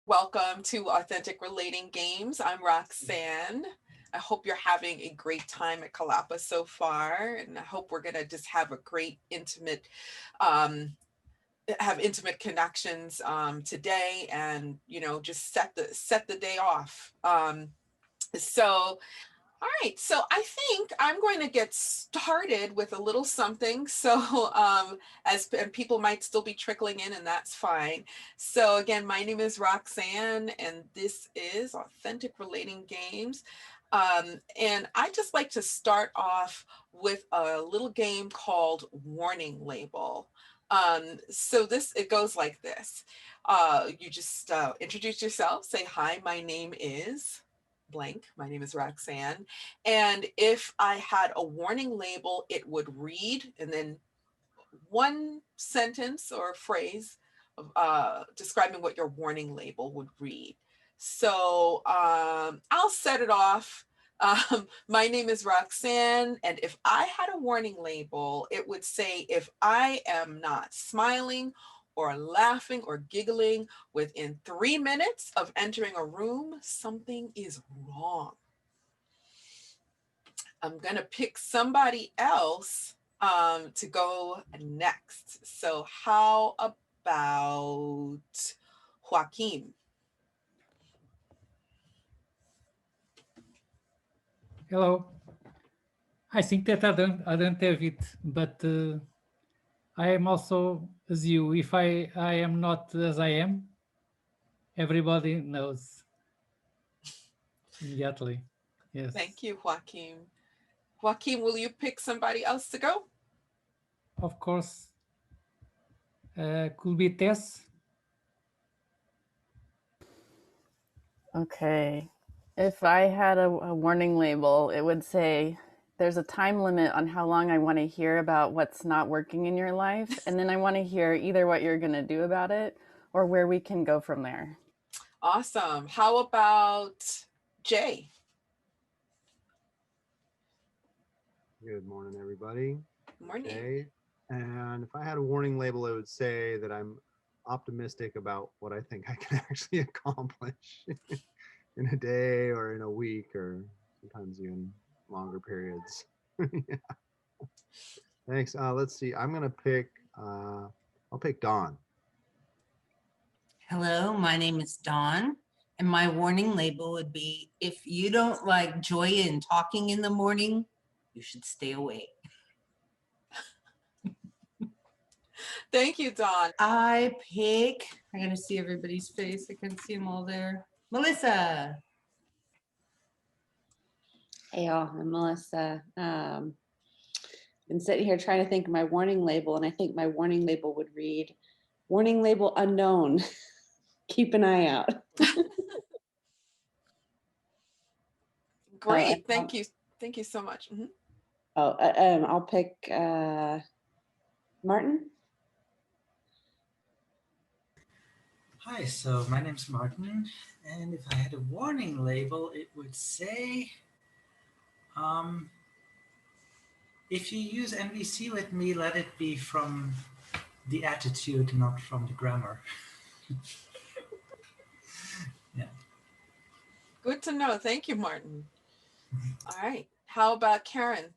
Welcome to Authentic Relating Games. I'm Roxanne. I hope you're having a great time at Kalapa so far, and I hope we're gonna just have a great um, intimate connections today, and just set the day off. So all right, so I think I'm going to get started with a little something. So and people might still be trickling in, and that's fine. So again, my name is Roxanne, and this is Authentic Relating Games. And I just like to start off with a little game called Warning Label. So it goes like this. You just introduce yourself, say, hi, my name is blank. My name is Roxanne. And if I had a warning label, it would read, and then one sentence or phrase describing what your warning label would read. So I'll set it off. My name is Roxanne, and if I had a warning label, it would say, if I am not smiling or laughing or giggling within 3 minutes of entering a room, something is wrong. I'm gonna pick somebody else to go next. So how about Joaquin? Hello. I think that I don't have it, but I am also as you. If I am not as I am, everybody knows immediately. Yes, Thank you, Joaquin. Joaquin, will you pick somebody else to go? of course. Could be Tess. Okay. If I had a warning label, it would say there's a time limit on how long I want to hear about what's not working in your life. And then I want to hear either what you're going to do about it or where we can go from there. Awesome. How about Jay? Good morning, everybody. Morning. Okay. And if I had a warning label, it would say that I'm optimistic about what I think I can actually accomplish in a day or in a week or sometimes even longer periods. Yeah. Thanks. Let's see. I'll pick Dawn. Hello, my name is Dawn, and my warning label would be, if you don't like joy in talking in the morning, you should stay away. Thank you, Dawn. I gotta see everybody's face. I can see them all there. Melissa. Hey y'all, I'm Melissa. Been sitting here trying to think of my warning label, and I think my warning label would read, warning label unknown. Keep an eye out. Great. Thank you. Thank you so much. Mm-hmm. I'll pick Martin. Hi, so my name's Martin, and if I had a warning label, it would say, if you use NVC with me, let it be from the attitude, not from the grammar. Yeah. Good to know. Thank you, Martin. All right. How about Karen?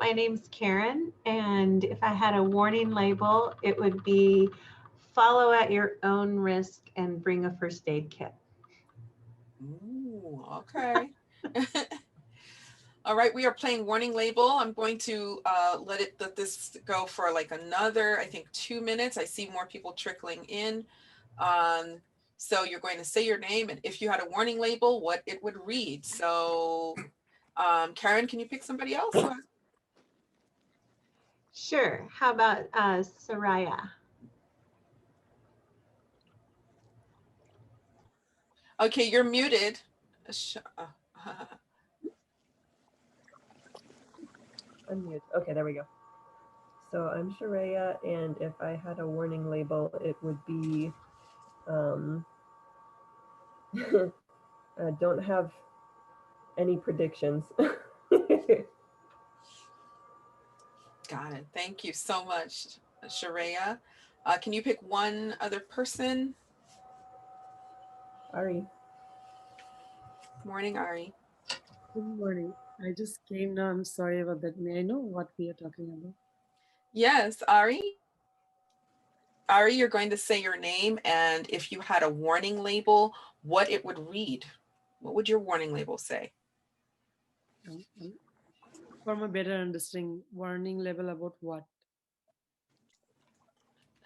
My name's Karen, and if I had a warning label, it would be follow at your own risk and bring a first aid kit. Ooh, okay. All right, we are playing warning label. I'm going to let this go for like another, I think, 2 minutes. I see more people trickling in. So you're going to say your name, and if you had a warning label, what it would read. So Karen, can you pick somebody else? Sure. How about Soraya? Okay, you're muted. Unmute. Okay, there we go. So I'm Shareya, and if I had a warning label, it would be don't have any predictions. Got it. Thank you so much, Shareya. Can you pick one other person? Ari. Morning, Ari. Good morning. I just came now. I'm sorry about that. May I know what we are talking about? Yes, Ari. Ari, you're going to say your name, and if you had a warning label, what it would read. What would your warning label say? For my better understanding, warning level about what?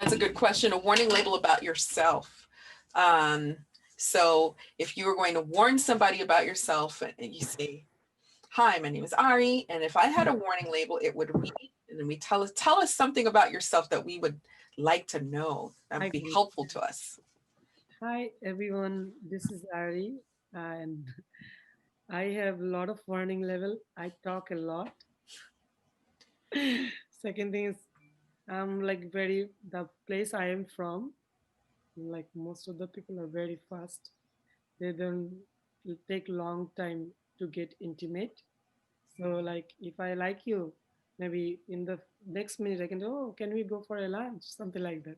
That's a good question. A warning label about yourself. So if you were going to warn somebody about yourself and you say, hi, my name is Ari, and if I had a warning label, it would read, and then we tell us something about yourself that we would like to know. That would be helpful to us. Hi, everyone. This is Ari, and I have a lot of warning level. I talk a lot. Second thing is, I'm like the place I am from, like most of the people are very fast. They don't take long time to get intimate. So like if I like you, maybe in the next minute I can do, oh, can we go for a lunch? Something like that.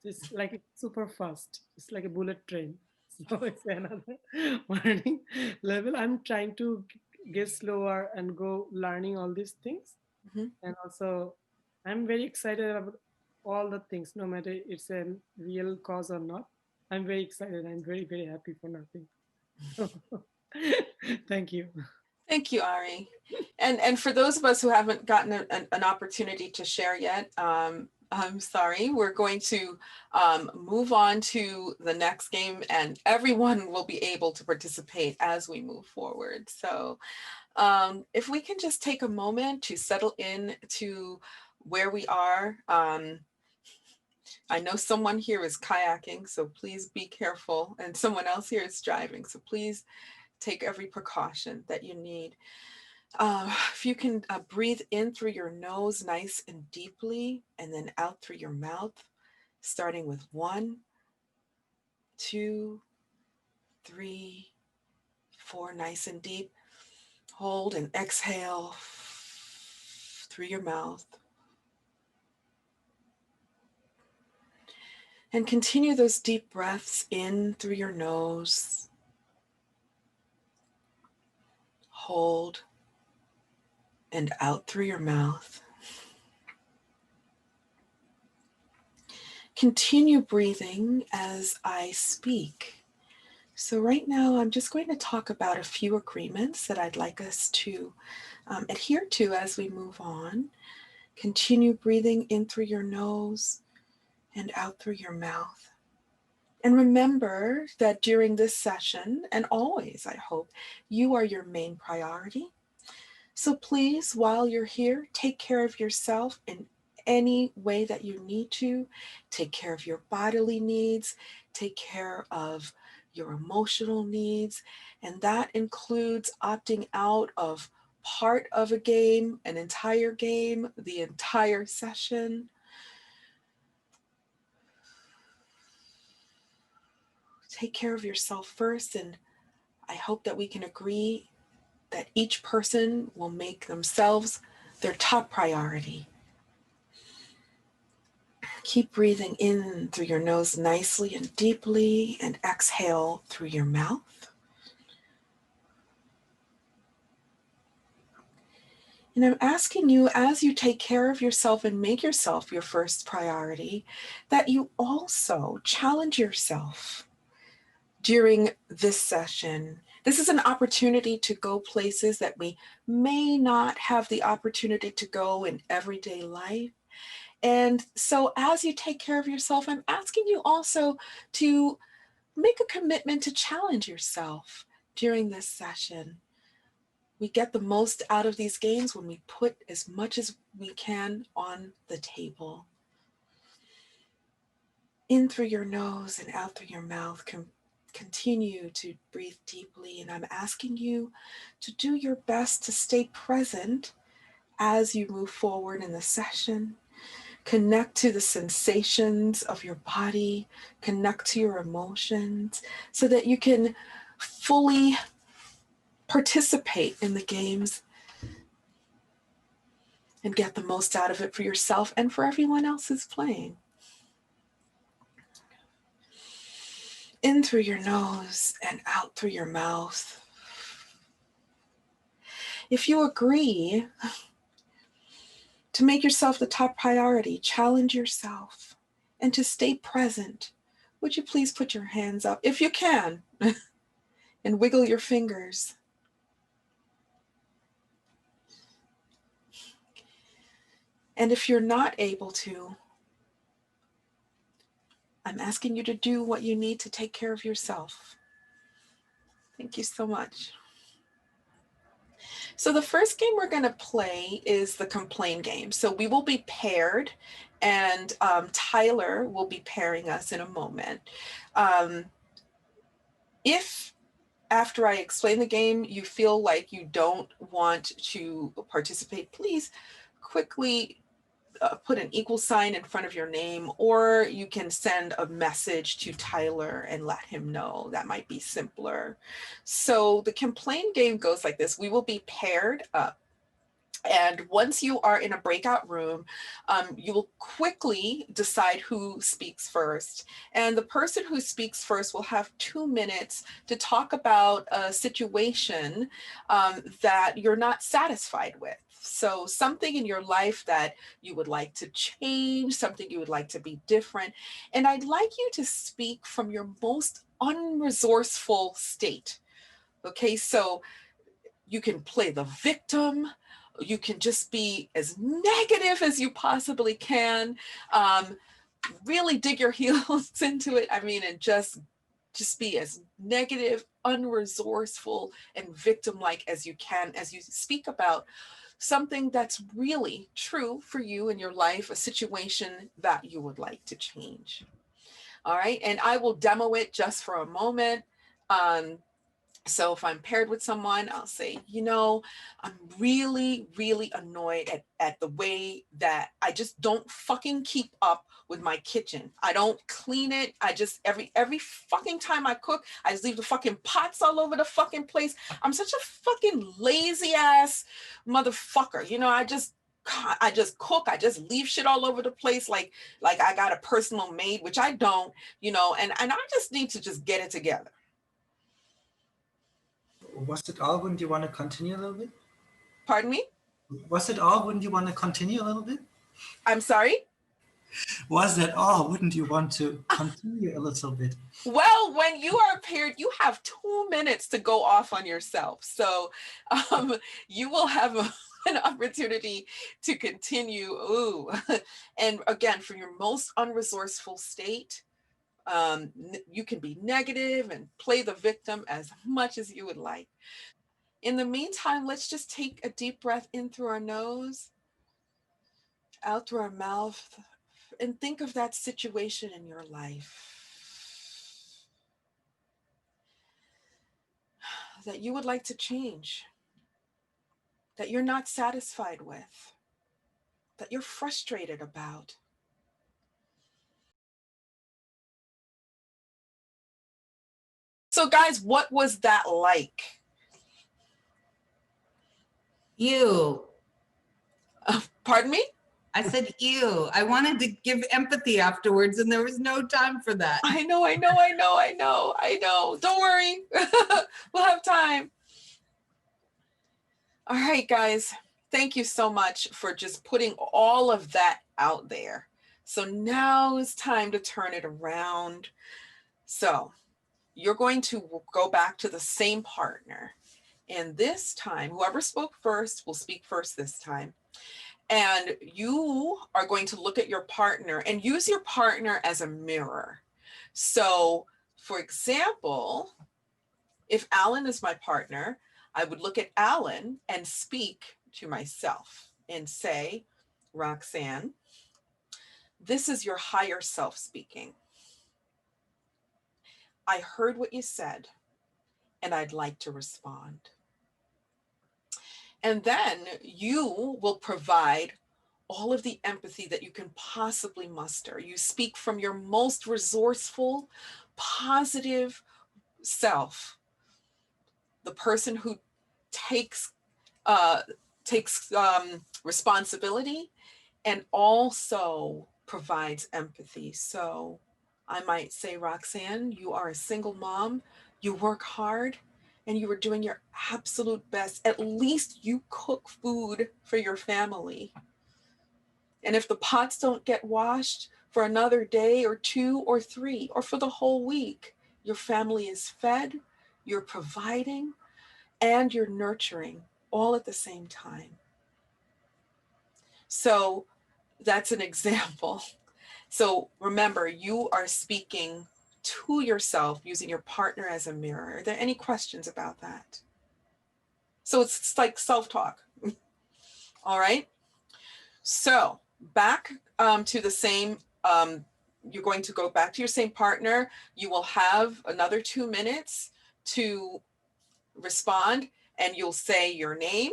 So it's like super fast. It's like a bullet train. So it's another warning level. I'm trying to get slower and go learning all these things. Mhm. And also I'm very excited about all the things, no matter it's a real cause or not. I'm very excited. I'm very, very happy for nothing. Thank you. Thank you, Ari. And for those of us who haven't gotten an opportunity to share yet, I'm sorry, we're going to move on to the next game, and everyone will be able to participate as we move forward. So if we can just take a moment to settle in to where we are. I know someone here is kayaking, so please be careful, and someone else here is driving, so please take every precaution that you need. If you can breathe in through your nose nice and deeply, and then out through your mouth, starting with 1, 2, 3, 4, nice and deep. Hold and exhale through your mouth. And continue those deep breaths in through your nose. Hold and out through your mouth. Continue breathing as I speak. So right now, I'm just going to talk about a few agreements that I'd like us to adhere to as we move on. Continue breathing in through your nose and out through your mouth. And remember that during this session, and always, I hope, you are your main priority. So please, while you're here, take care of yourself in any way that you need to. Take care of your bodily needs, take care of your emotional needs, and that includes opting out of part of a game, an entire game, the entire session. Take care of yourself first, and I hope that we can agree that each person will make themselves their top priority. Keep breathing in through your nose nicely and deeply, and exhale through your mouth. And I'm asking you, as you take care of yourself and make yourself your first priority, that you also challenge yourself during this session. This is an opportunity to go places that we may not have the opportunity to go in everyday life. And so as you take care of yourself, I'm asking you also to make a commitment to challenge yourself during this session. We get the most out of these games when we put as much as we can on the table. In through your nose and out through your mouth. Continue to breathe deeply, and I'm asking you to do your best to stay present as you move forward in the session. Connect to the sensations of your body, connect to your emotions, so that you can fully participate in the games and get the most out of it for yourself and for everyone else who's playing. In through your nose and out through your mouth. If you agree to make yourself the top priority, challenge yourself, and to stay present, would you please put your hands up, if you can, and wiggle your fingers. And if you're not able to, I'm asking you to do what you need to take care of yourself. Thank you so much. So the first game we're going to play is the complain game. So we will be paired, and Tyler will be pairing us in a moment. If after I explain the game, you feel like you don't want to participate, please quickly put an equal sign in front of your name, or you can send a message to Tyler and let him know. That might be simpler. So the complaint game goes like this. We will be paired up. And once you are in a breakout room, you will quickly decide who speaks first. And the person who speaks first will have 2 minutes to talk about a situation that you're not satisfied with. So something in your life that you would like to change, something you would like to be different. And I'd like you to speak from your most unresourceful state. Okay, so you can play the victim. You can just be as negative as you possibly can. Really dig your heels into it. I mean, and just be as negative, unresourceful, and victim-like as you can as you speak about something that's really true for you in your life, a situation that you would like to change. All right, and I will demo it just for a moment. So if I'm paired with someone, I'll say, you know, I'm really, really annoyed at the way that I just don't fucking keep up with my kitchen. I don't clean it. I just, every fucking time I cook, I just leave the fucking pots all over the fucking place. I'm such a fucking lazy ass motherfucker. You know, I just cook, I just leave shit all over the place. Like I got a personal maid, which I don't, you know, and I just need to just get it together. Was it all? Wouldn't you want to continue a little bit? Pardon me? Was it all? Wouldn't you want to continue a little bit? I'm sorry? Was that all? Wouldn't you want to continue a little bit? Well, when you are paired, you have 2 minutes to go off on yourself. So you will have an opportunity to continue. Ooh. And again, for your most unresourceful state, you can be negative and play the victim as much as you would like. In the meantime, let's just take a deep breath in through our nose, out through our mouth, and think of that situation in your life that you would like to change, that you're not satisfied with, that you're frustrated about. So guys, what was that like? You. Pardon me? I said, ew. I wanted to give empathy afterwards and there was no time for that. I know. Don't worry. We'll have time. All right, guys. Thank you so much for just putting all of that out there. So now it's time to turn it around. So you're going to go back to the same partner. And this time, whoever spoke first will speak first this time. And you are going to look at your partner and use your partner as a mirror. So, for example, if Alan is my partner, I would look at Alan and speak to myself and say, Roxanne, this is your higher self speaking. I heard what you said, and I'd like to respond. And then you will provide all of the empathy that you can possibly muster. You speak from your most resourceful, positive self, the person who takes responsibility and also provides empathy. So I might say, Roxanne, you are a single mom, you work hard, and you are doing your absolute best. At least you cook food for your family. And if the pots don't get washed for another day or 2 or 3 or for the whole week, your family is fed, you're providing, and you're nurturing all at the same time. So that's an example. So remember, you are speaking to yourself using your partner as a mirror. Are there any questions about that? So it's like self-talk. All right. So back to the same, you're going to go back to your same partner. You will have another 2 minutes to respond, and you'll say your name.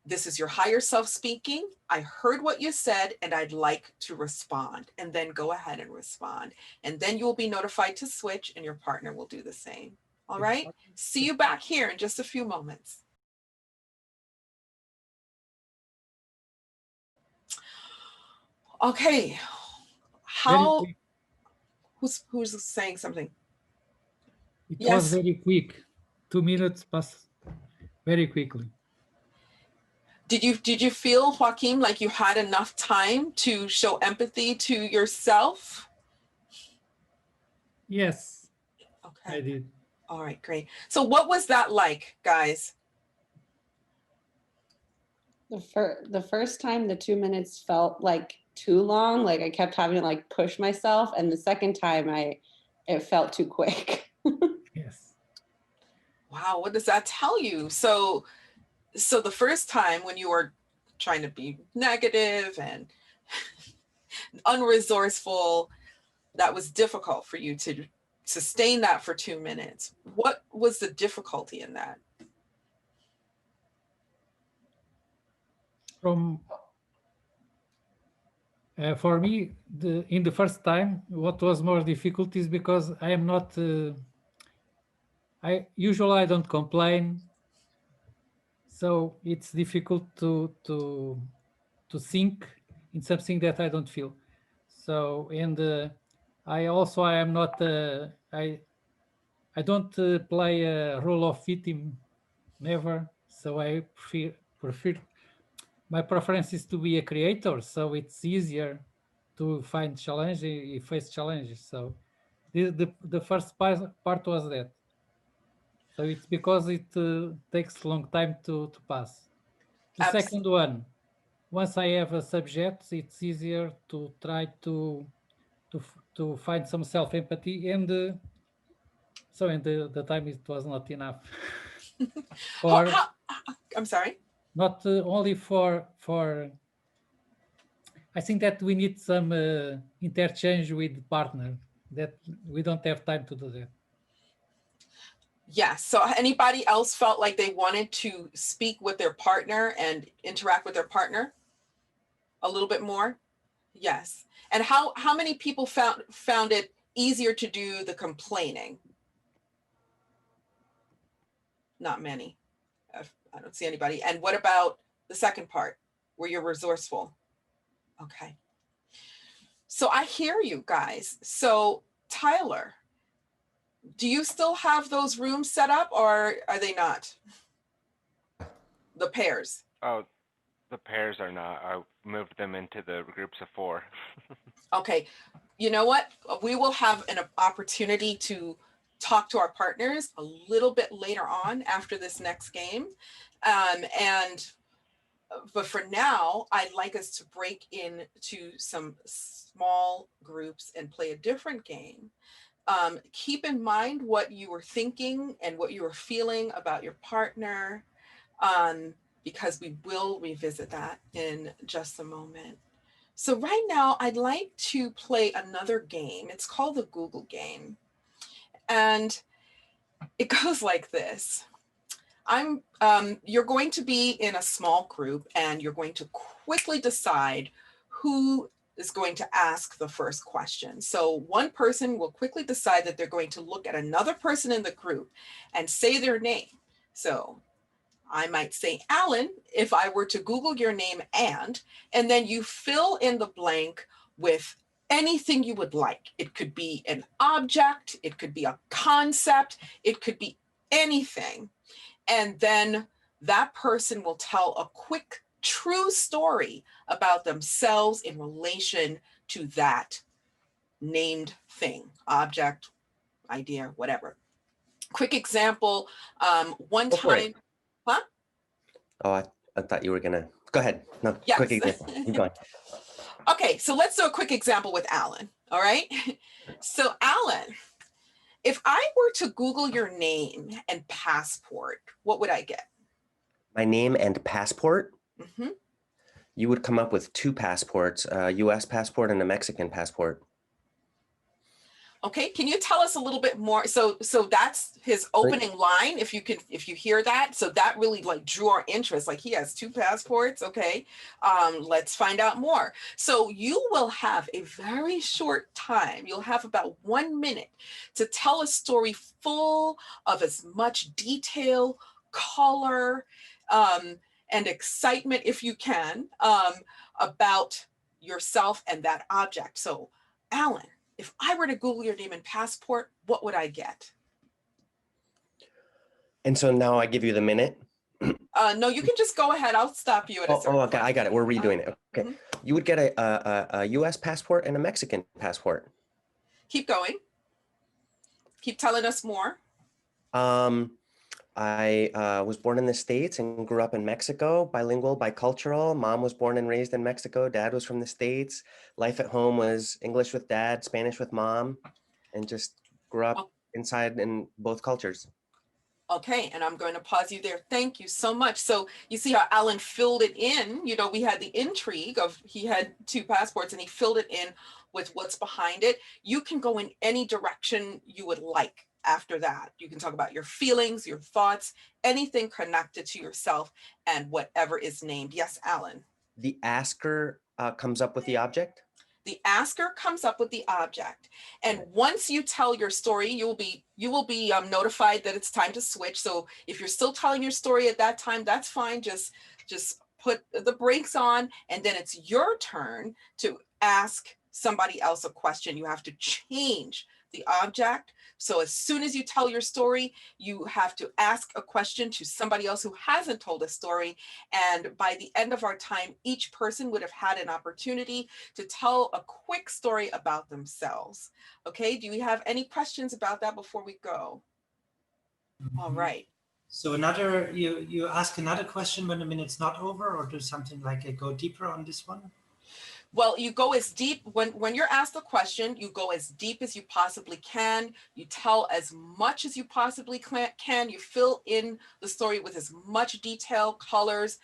This is your higher self speaking. I heard what you said and I'd like to respond, and then go ahead and respond. And then you'll be notified to switch and your partner will do the same. All right. See you back here in just a few moments. Okay. How, who's saying something? It Yes. was very quick. 2 minutes passed very quickly. Did you feel, Joaquin, like you had enough time to show empathy to yourself? Yes, okay. I did. All right, great. So what was that like, guys? The first time the 2 minutes felt like too long, like I kept having to like push myself, and the second time it felt too quick. Yes. Wow, what does that tell you? So the first time when you were trying to be negative and unresourceful, that was difficult for you to sustain that for 2 minutes. What was the difficulty in that? For me, in the first time, what was more difficult is because I am not. I don't complain, so it's difficult to think in something that I don't feel. So, and I am not. I don't play a role of victim, never. So I prefer. My preference is to be a creator, so it's easier to find challenges, face challenges. So the first part was that. So it's because it takes a long time to pass. The second one, once I have a subject, it's easier to try to find some self-empathy, and so in the time it was not enough. I'm sorry? Not only for I think that we need some interchange with the partner, that we don't have time to do that. Yes. So anybody else felt like they wanted to speak with their partner and interact with their partner a little bit more? Yes. And how many people found it easier to do the complaining? Not many. I don't see anybody. And what about the second part, where you're resourceful? Okay. So I hear you guys. So Tyler, do you still have those rooms set up, or are they not? The pairs. Oh, the pairs are not. I moved them into the groups of 4. Okay. You know what? We will have an opportunity to talk to our partners a little bit later on after this next game. But for now, I'd like us to break into some small groups and play a different game. Keep in mind what you were thinking and what you were feeling about your partner, because we will revisit that in just a moment. So right now, I'd like to play another game. It's called the Google game. And it goes like this. You're going to be in a small group, and you're going to quickly decide who is going to ask the first question. So one person will quickly decide that they're going to look at another person in the group and say their name. So I might say Alan if I were to Google your name, and then you fill in the blank with anything you would like. It could be an object, it could be a concept, it could be anything. And then that person will tell a quick, true story about themselves in relation to that named thing, object, idea, whatever. Quick example, one Go for it. time, huh? Oh, I thought you were gonna, go ahead. No, Yes. quick example, keep going. Okay, so let's do a quick example with Alan, all right? So Alan, if I were to Google your name and passport, what would I get? My name and passport? Mm-hmm. You would come up with 2 passports, a US passport and a Mexican passport. Okay, can you tell us a little bit more? So that's his opening line, if you hear that. So that really like drew our interest, like he has 2 passports, okay. Let's find out more. So you will have a very short time. You'll have about 1 minute to tell a story full of as much detail, color, and excitement, if you can, about yourself and that object. So Alan, if I were to Google your name and passport, what would I get? And so now I give you the minute? No, you can just go ahead. I'll stop you at a certain okay, point. I got it. We're redoing it. Okay. Mhm. You would get a US passport and a Mexican passport. Keep going. Keep telling us more. I was born in the States and grew up in Mexico, bilingual, bicultural. Mom was born and raised in Mexico. Dad was from the States. Life at home was English with dad, Spanish with mom, and just grew up inside in both cultures. Okay, and I'm going to pause you there. Thank you so much. So you see how Alan filled it in. You know, we had the intrigue of he had 2 passports and he filled it in with what's behind it. You can go in any direction you would like after that. You can talk about your feelings, your thoughts, anything connected to yourself and whatever is named. Yes, Alan. The asker comes up with the object? The asker comes up with the object, and once you tell your story, you will be notified that it's time to switch. So if you're still telling your story at that time, that's fine. Just put the brakes on, and then it's your turn to ask somebody else a question. You have to change the object. So as soon as you tell your story, you have to ask a question to somebody else who hasn't told a story. And by the end of our time, each person would have had an opportunity to tell a quick story about themselves. Okay, do we have any questions about that before we go? All right. So you ask another question when the minute's not over, or do something like go deeper on this one? Well, you go as deep, when you're asked a question, you go as deep as you possibly can. You tell as much as you possibly can. You fill in the story with as much detail, colors,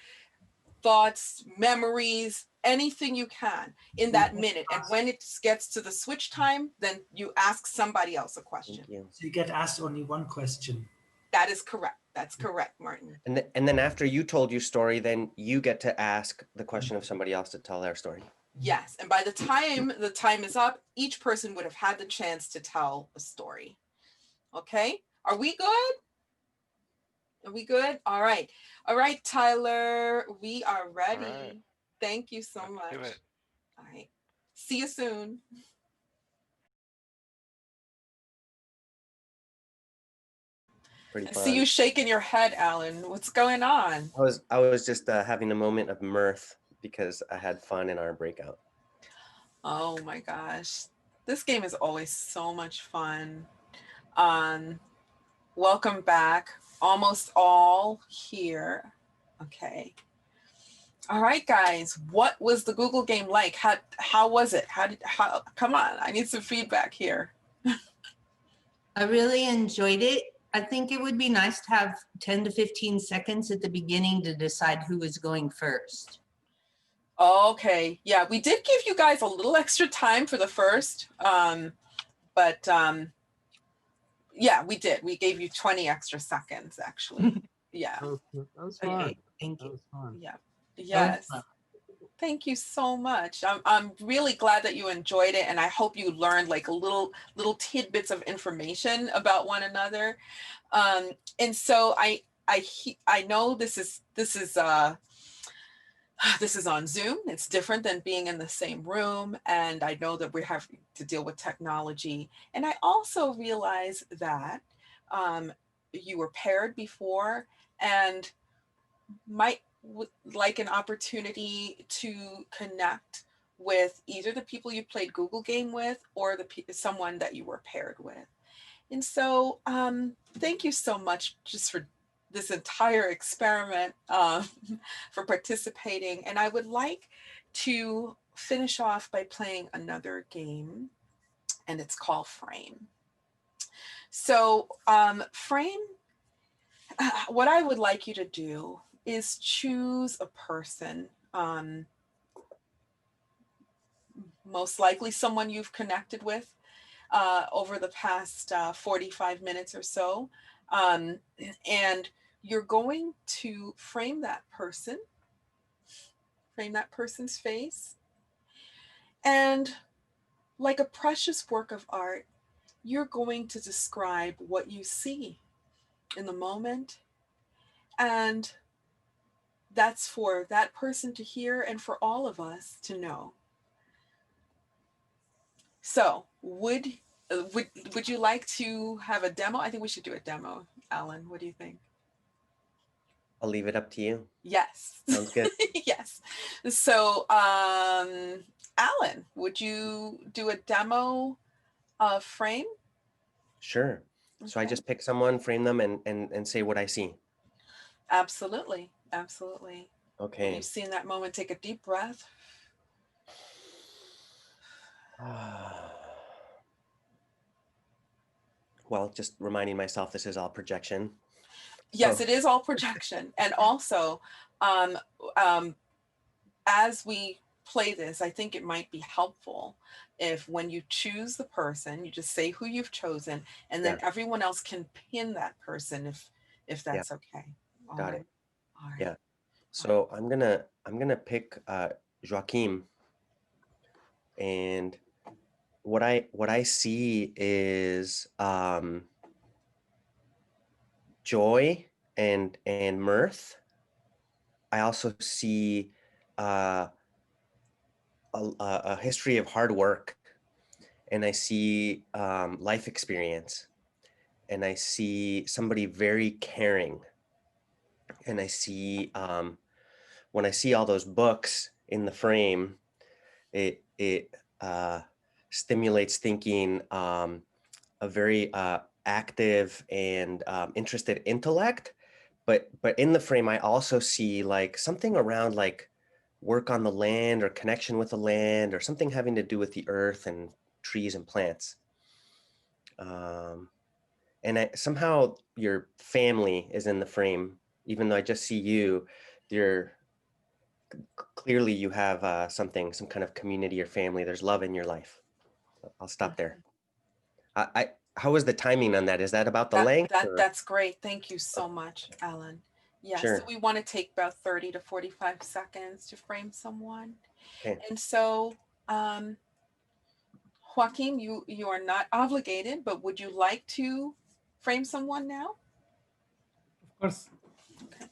thoughts, memories, anything you can in that minute. And when it gets to the switch time, then you ask somebody else a question. So you get asked only 1 question. That is correct. That's correct, Martin. And then after you told your story, then you get to ask the question of somebody else to tell their story. Yes, and by the time is up, each person would have had the chance to tell a story. Okay, are we good? Are we good? All right. All right, Tyler, we are ready. Right. Thank you so much. Do it. All right. See you soon. Pretty I fun. see you shaking your head, Alan. What's going on? I was just having a moment of mirth because I had fun in our breakout. Oh my gosh. This game is always so much fun. Welcome back. Almost all here. Okay. All right, guys. What was the Google game like? How was it? Come on, I need some feedback here. I really enjoyed it. I think it would be nice to have 10 to 15 seconds at the beginning to decide who is going first. Okay, yeah, we did give you guys a little extra time for the first, but yeah, we did. We gave you 20 extra seconds, actually. Yeah. That was fun. Okay, thank That you. was fun. Yeah. Yes. Thank you so much. I'm really glad that you enjoyed it, and I hope you learned like little tidbits of information about one another. And so I know this is this is on Zoom. It's different than being in the same room. And I know that we're having to deal with technology. And I also realize that you were paired before and might like an opportunity to connect with either the people you played Google game with or someone that you were paired with. And so thank you so much just for this entire experiment, for participating. And I would like to finish off by playing another game, and it's called Frame. So Frame, what I would like you to do is choose a person, most likely someone you've connected with over the past 45 minutes or so. And you're going to frame that person's face. And like a precious work of art, you're going to describe what you see in the moment. And that's for that person to hear and for all of us to know. So would you like to have a demo? I think we should do a demo. Alan, what do you think? I'll leave it up to you. Yes. Sounds good. Yes. So Alan, would you do a demo of Frame? Sure. So I Okay. just pick someone, frame them, and say what I see. Absolutely. Absolutely. When Okay. you've seen that moment, take a deep breath. Well, just reminding myself this is all projection. Yes, So, it is all projection. And also, as we play this, I think it might be helpful if when you choose the person, you just say who you've chosen, and then yeah, everyone else can pin that person if yeah, that's okay. All got right. it. All right. Yeah. So I'm gonna pick Joaquim, and what I see is joy and mirth. I also see a history of hard work, and I see life experience, and I see somebody very caring, and I see when I see all those books in the frame, it stimulates thinking, a very active and interested intellect. But in the frame, I also see like something around like work on the land or connection with the land or something having to do with the earth and trees and plants. And somehow your family is in the frame, even though I just see you. You're clearly you have some kind of community or family. There's love in your life. I'll stop there. How was the timing on that? Is that about the length? Or? That's great. Thank you so much, Alan. Yes, Sure. so we want to take about 30 to 45 seconds to frame someone. Okay. And so, Joaquim, you are not obligated, but would you like to frame someone now? Of course. Okay.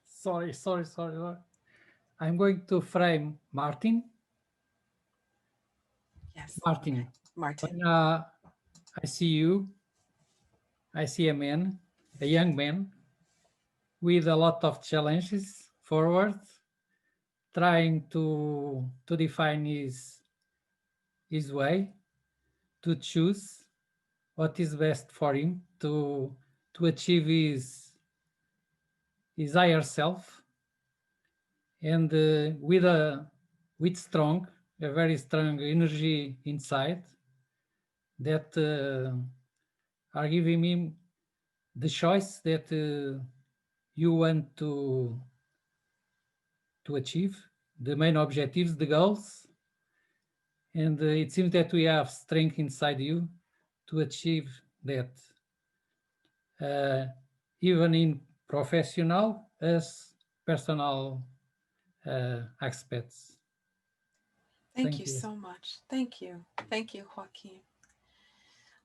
Sorry. I'm going to frame Martin. Yes. Martin. Okay. Martin. When I see you, I see a man, a young man, with a lot of challenges forward, trying to define his way, to choose what is best for him, to achieve his higher self, and with a very strong energy inside that are giving him the choice that you want to achieve, the main objectives, the goals. And it seems that we have strength inside you to achieve that, even in professional as personal aspects. Thank you so much. Thank you. Thank you, Joaquim.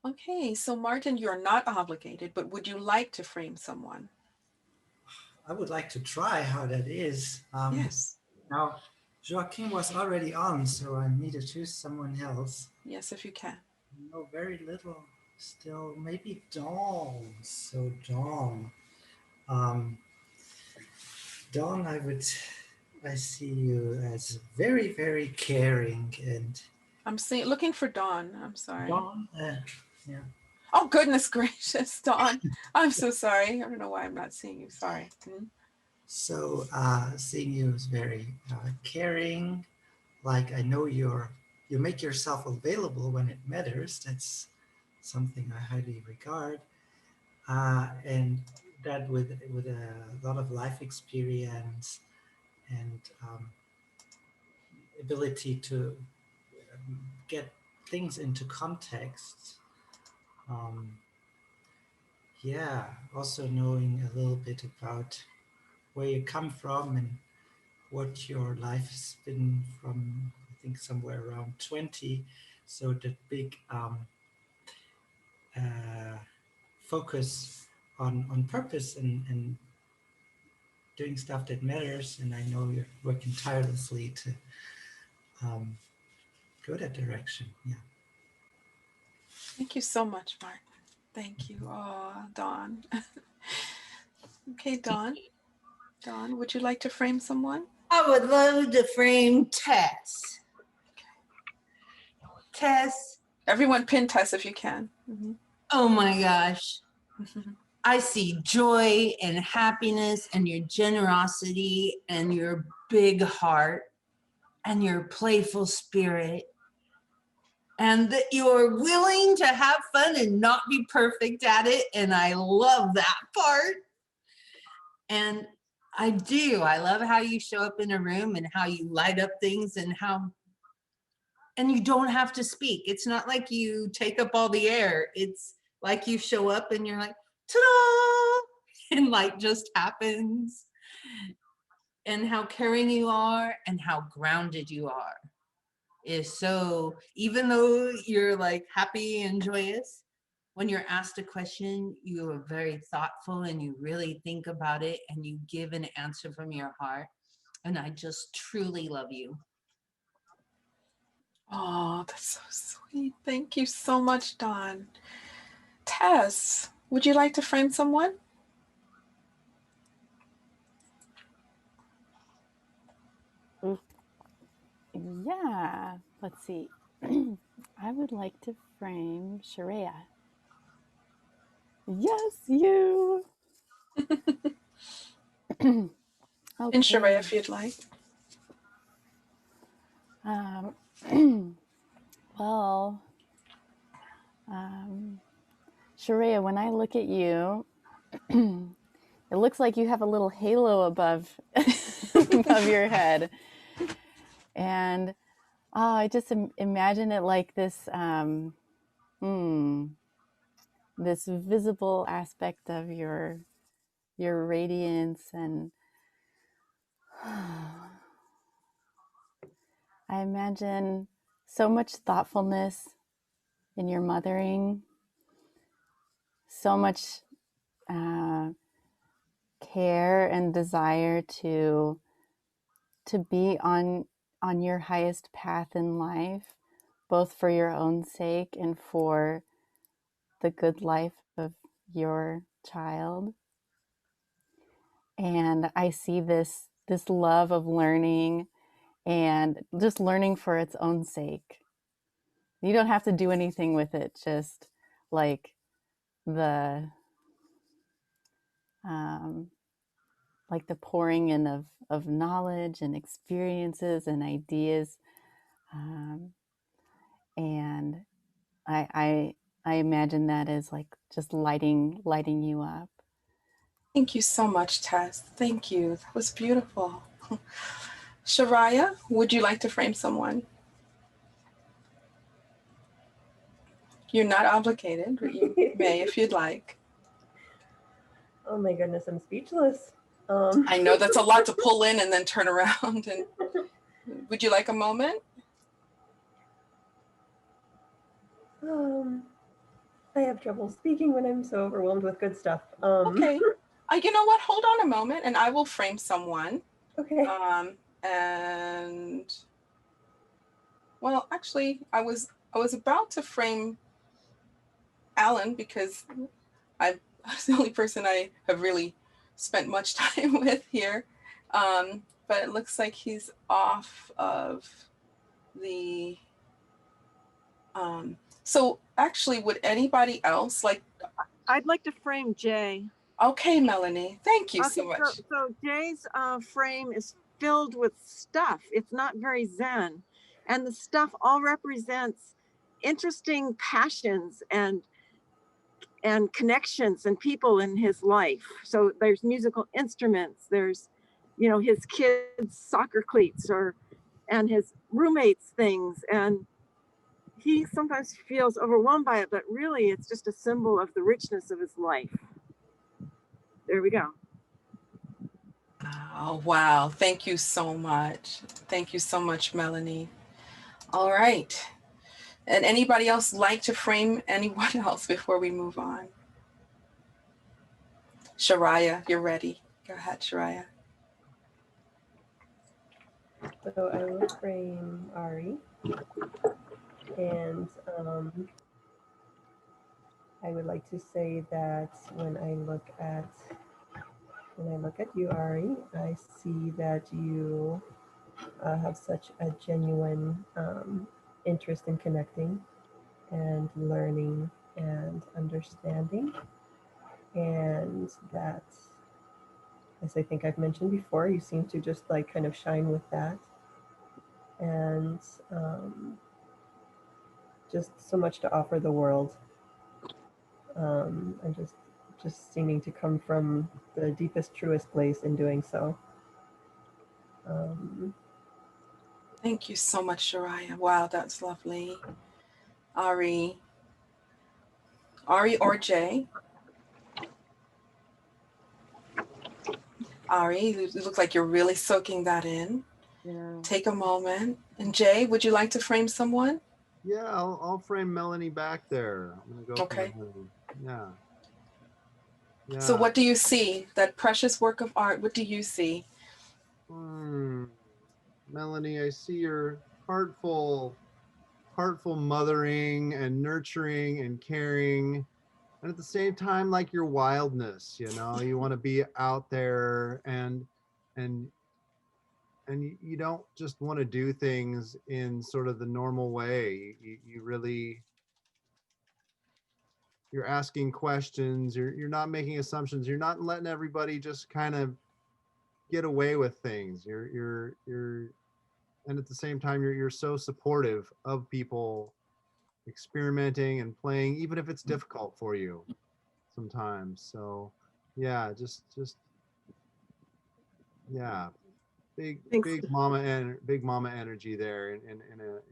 Okay, so Martin, you're not obligated, but would you like to frame someone? I would like to try how that is. Yes. Now, Joaquin was already on, so I need to choose someone else. Yes, if you can. No, very little still. Maybe Dawn. So Dawn. Dawn, I see you as very, very caring and I'm looking for Dawn. I'm sorry. Dawn, yeah. Oh, goodness gracious, Dawn. I'm so sorry. I don't know why I'm not seeing you. Sorry. So seeing you is very caring. Like I know you make yourself available when it matters. That's something I highly regard. And that with a lot of life experience and ability to get things into context. Yeah, also knowing a little bit about where you come from and what your life has been from, I think somewhere around 20. So that big focus on purpose and doing stuff that matters. And I know you're working tirelessly to go that direction. Yeah. Thank you so much, Martin. Thank you. Oh, Dawn. Okay, Dawn. Dawn, would you like to frame someone? I would love to frame Tess. Tess. Everyone pin Tess if you can. Oh my gosh. I see joy and happiness and your generosity and your big heart and your playful spirit. And that you're willing to have fun and not be perfect at it. And I love that part. And I do. I love how you show up in a room and how you light up things and you don't have to speak. It's not like you take up all the air. It's like you show up and you're like, ta-da! And like just happens. And how caring you are and how grounded you are is so, even though you're like happy and joyous, when you're asked a question, you are very thoughtful and you really think about it and you give an answer from your heart. And I just truly love you. Oh, that's so sweet. Thank you so much, Dawn. Tess, would you like to frame someone? Yeah, let's see. I would like to frame Sharia. Yes, you. Okay. In Sharia, if you'd like. Well, Sharia, when I look at you, it looks like you have a little halo above above your head, and I just imagine it like this this visible aspect of your radiance, and I imagine so much thoughtfulness in your mothering, so much care and desire to be on your highest path in life, both for your own sake and for the good life of your child. And I see this love of learning and just learning for its own sake. You don't have to do anything with it, just like the pouring in of knowledge and experiences and ideas, and I imagine that as like just lighting you up. Thank you so much, Tess. Thank you. That was beautiful. Sharia, would you like to frame someone? You're not obligated, but you may if you'd like. Oh my goodness, I'm speechless. I know that's a lot to pull in and then turn around. And would you like a moment? I have trouble speaking when I'm so overwhelmed with good stuff. Okay. You know what? Hold on a moment, and I will frame someone. Okay. And well, actually, I was about to frame Alan because I was the only person I have really spent much time with here. But it looks like he's off of the. So actually, would anybody else like? I'd like to frame Jay. Okay, Melanie, thank you Okay, so much. so Jay's frame is filled with stuff. It's not very zen. And the stuff all represents interesting passions and connections and people in his life. So there's musical instruments, there's, you know, his kids' soccer cleats and his roommates' things. And he sometimes feels overwhelmed by it, but really it's just a symbol of the richness of his life. There we go. Oh, wow. Thank you so much. Thank you so much, Melanie. All right. And anybody else like to frame anyone else before we move on? Shariah, you're ready. Go ahead, Shariah. So I will frame Ari, and I would like to say that when I look at you, Ari, I see that you have such a genuine interest in connecting and learning and understanding, and that, as I think I've mentioned before, you seem to just like kind of shine with that, and just so much to offer the world, and just seeming to come from the deepest, truest place in doing so. Thank you so much, Shariah. Wow, that's lovely. Ari or Jay? Ari, it looks like you're really soaking that in. Yeah. Take a moment. And Jay, would you like to frame someone? Yeah, I'll frame Melanie back there. I'm gonna go Okay. for Melanie. Yeah. Yeah. So what do you see? That precious work of art, what do you see? Melanie, I see your heartful mothering and nurturing and caring, and at the same time, like your wildness, you know, you want to be out there, and you don't just want to do things in sort of the normal way. You really, you're asking questions, you're not making assumptions, you're not letting everybody just kind of get away with things. You're and at the same time, you're so supportive of people experimenting and playing, even if it's difficult for you sometimes. So yeah, just yeah, big mama energy there, in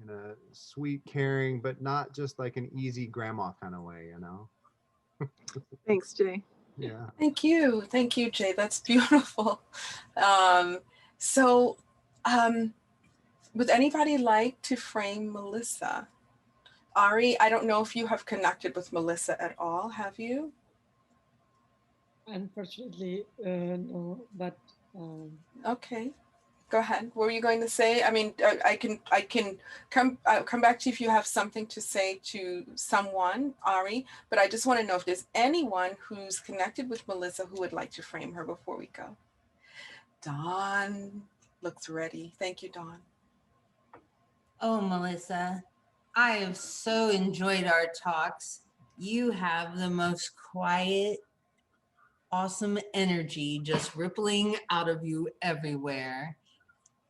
a sweet, caring, but not just like an easy grandma kind of way, you know. Thanks, Jay. Yeah. Thank you, Jay. That's beautiful. So, would anybody like to frame Melissa? Ari, I don't know if you have connected with Melissa at all. Have you? Unfortunately, no. But okay, go ahead. What were you going to say? I mean, I can come back to you if you have something to say to someone, Ari. But I just want to know if there's anyone who's connected with Melissa who would like to frame her before we go. Dawn looks ready. Thank you, Dawn. Oh, Melissa, I have so enjoyed our talks. You have the most quiet, awesome energy just rippling out of you everywhere.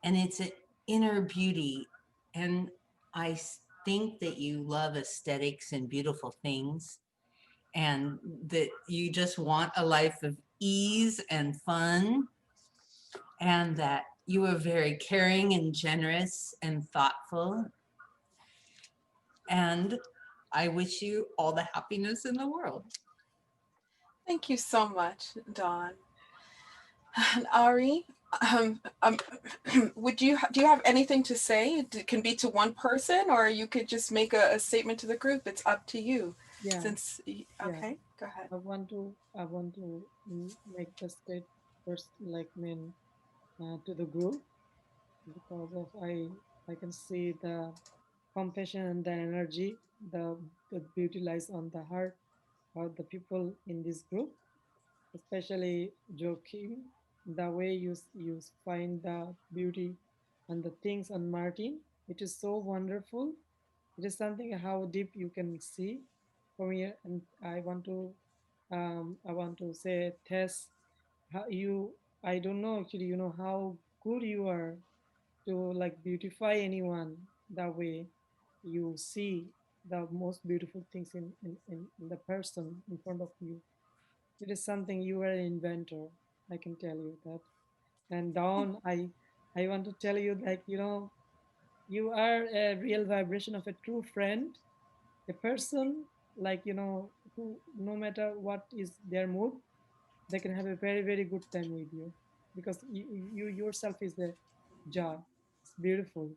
And it's an inner beauty. And I think that you love aesthetics and beautiful things, and that you just want a life of ease and fun, and that you are very caring and generous and thoughtful. And I wish you all the happiness in the world. Thank you so much, Dawn. And Ari, do you have anything to say? It can be to one person, or you could just make a statement to the group. It's up to you. Yeah, Since, yeah. okay, go ahead. I want to make the state first, like to the group, because of I can see the compassion and the energy, the beauty lies on the heart of the people in this group, especially Joachim. The way you find the beauty and the things on Martin, it is so wonderful. It is something how deep you can see from here, and I want to say, Tess, how you, I don't know actually, you know how good you are to like beautify anyone that way. You see the most beautiful things in the person in front of you. It is something, you are an inventor, I can tell you that. And Dawn, I want to tell you that, you know, you are a real vibration of a true friend, a person, like, you know, who no matter what is their mood, they can have a very, very good time with you, because you yourself is the joy. It's beautiful.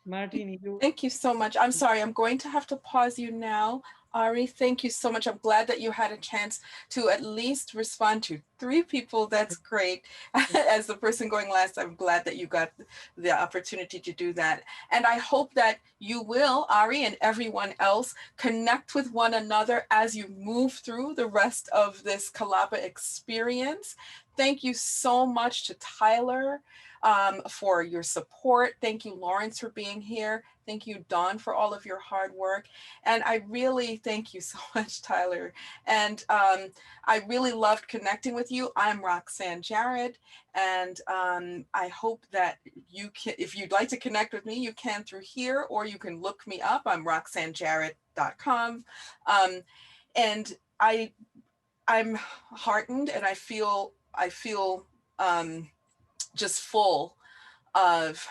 Martin, you, Thank you so much. I'm sorry, I'm going to have to pause you now. Ari, thank you so much. I'm glad that you had a chance to at least respond to 3 people. That's great. As the person going last, I'm glad that you got the opportunity to do that. And I hope that you will, Ari and everyone else, connect with one another as you move through the rest of this Kalapa experience. Thank you so much to Tyler for your support. Thank you, Lawrence, for being here. Thank you, Dawn, for all of your hard work. And I really thank you so much, Tyler. And I really loved connecting with you. I'm Roxanne Jarrett. And I hope that you can, if you'd like to connect with me, you can through here, or you can look me up. I'm roxannejarrett.com. And I'm heartened, and I feel just full of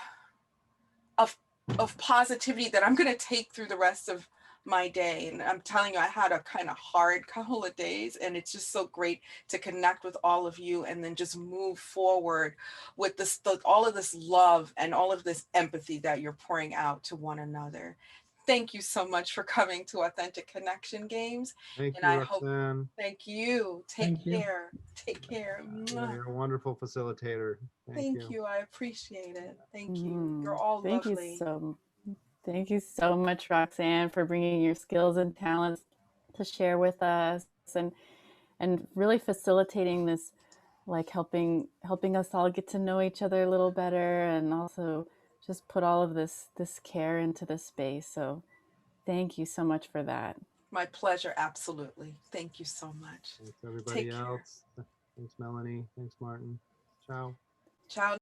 of positivity that I'm going to take through the rest of my day. And I'm telling you, I had a kind of hard couple of days, and it's just so great to connect with all of you and then just move forward with this, all of this love and all of this empathy that you're pouring out to one another. Thank you so much for coming to Authentic Connection Games. Thank And you, I hope, Roxanne. thank you. Thank you. Take care. Yeah, you're a wonderful facilitator. Thank you. I appreciate it. Thank you. You're Mm, all thank you lovely. thank you so much, Roxanne, for bringing your skills and talents to share with us, and really facilitating this, like helping us all get to know each other a little better, and also just put all of this care into the space. So thank you so much for that. My pleasure. Absolutely. Thank you so much. Thanks, everybody Take care. else. Thanks, Melanie. Thanks, Martin. Ciao. Ciao.